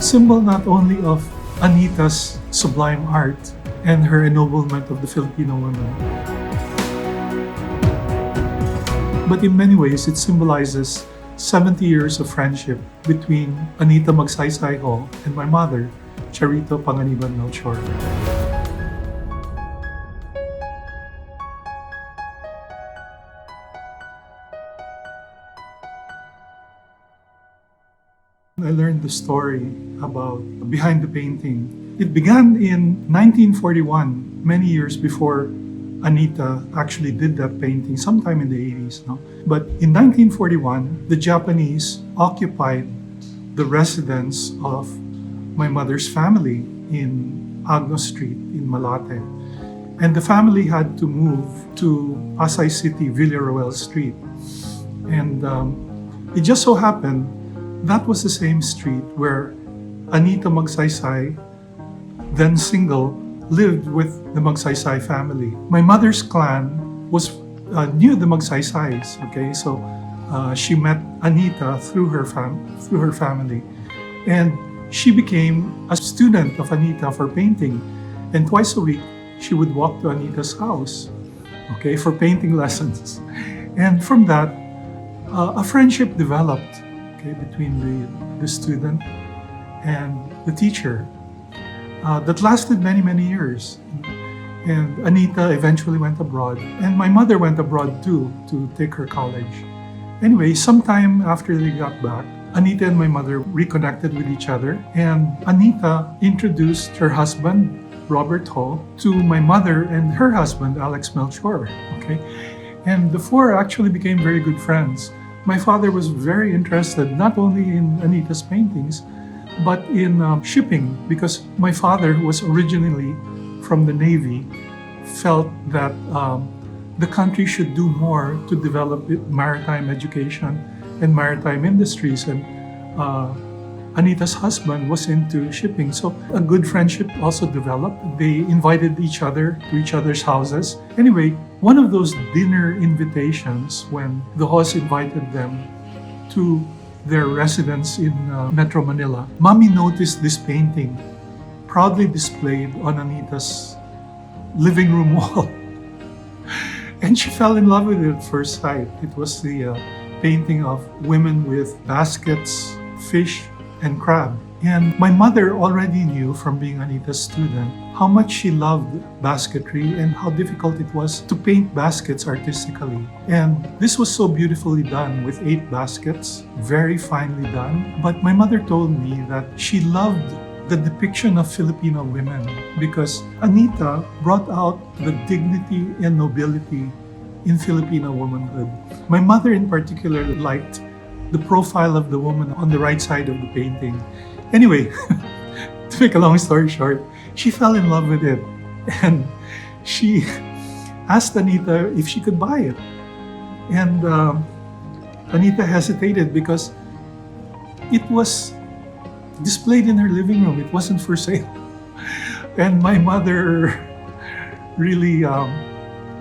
symbol not only of Anita's sublime art and her ennoblement of the Filipino women, but in many ways it symbolizes 70 years of friendship between Anita Magsaysay-Ho and my mother, Charito Panganiban-Melchor. I learned the story about behind the painting. It began in 1941, many years before Anita actually did that painting, sometime in the 80s. No? But in 1941, the Japanese occupied the residence of my mother's family in Agnos Street in Malate. And the family had to move to Pasay City, Villaroel Street. And it just so happened that was the same street where Anita Magsaysay, then single, lived with the Magsaysay family. My mother's clan knew the Magsaysays. Okay, so she met Anita through her family, and she became a student of Anita for painting. And twice a week, she would walk to Anita's house, okay, for painting lessons. And from that, a friendship developed. Okay, between the student and the teacher that lasted many, many years. And Anita eventually went abroad. And my mother went abroad too to take her college. Anyway, sometime after they got back, Anita and my mother reconnected with each other. And Anita introduced her husband, Robert Ho, to my mother and her husband, Alex Melchor. Okay? And the four actually became very good friends. My father was very interested not only in Anita's paintings, but in shipping, because my father, who was originally from the Navy, felt that the country should do more to develop maritime education and maritime industries. And Anita's husband was into shipping, so a good friendship also developed. They invited each other to each other's houses. Anyway, one of those dinner invitations, when the host invited them to their residence in Metro Manila, Mommy noticed this painting proudly displayed on Anita's living room wall. And she fell in love with it at first sight. It was the painting of women with baskets, fish, and crab. And my mother already knew from being Anita's student how much she loved basketry and how difficult it was to paint baskets artistically. And this was so beautifully done with 8 baskets, very finely done. But my mother told me that she loved the depiction of Filipino women because Anita brought out the dignity and nobility in Filipino womanhood. My mother in particular liked the profile of the woman on the right side of the painting. Anyway, to make a long story short, she fell in love with it. And she asked Anita if she could buy it. And Anita hesitated because it was displayed in her living room. It wasn't for sale. And my mother really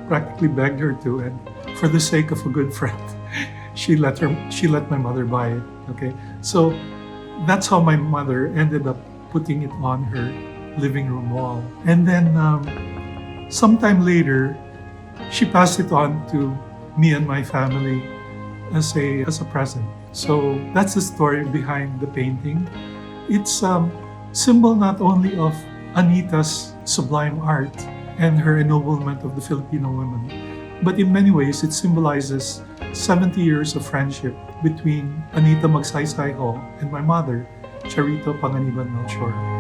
practically begged her to, and for the sake of a good friend, she let my mother buy it. Okay, so that's how my mother ended up putting it on her living room wall. And then sometime later, she passed it on to me and my family as a present. So that's the story behind the painting. It's symbol not only of Anita's sublime art and her ennoblement of the Filipino women, but in many ways it symbolizes 70 years of friendship between Anita Magsaysay-Ho and my mother, Charito Panganiban-Melchor.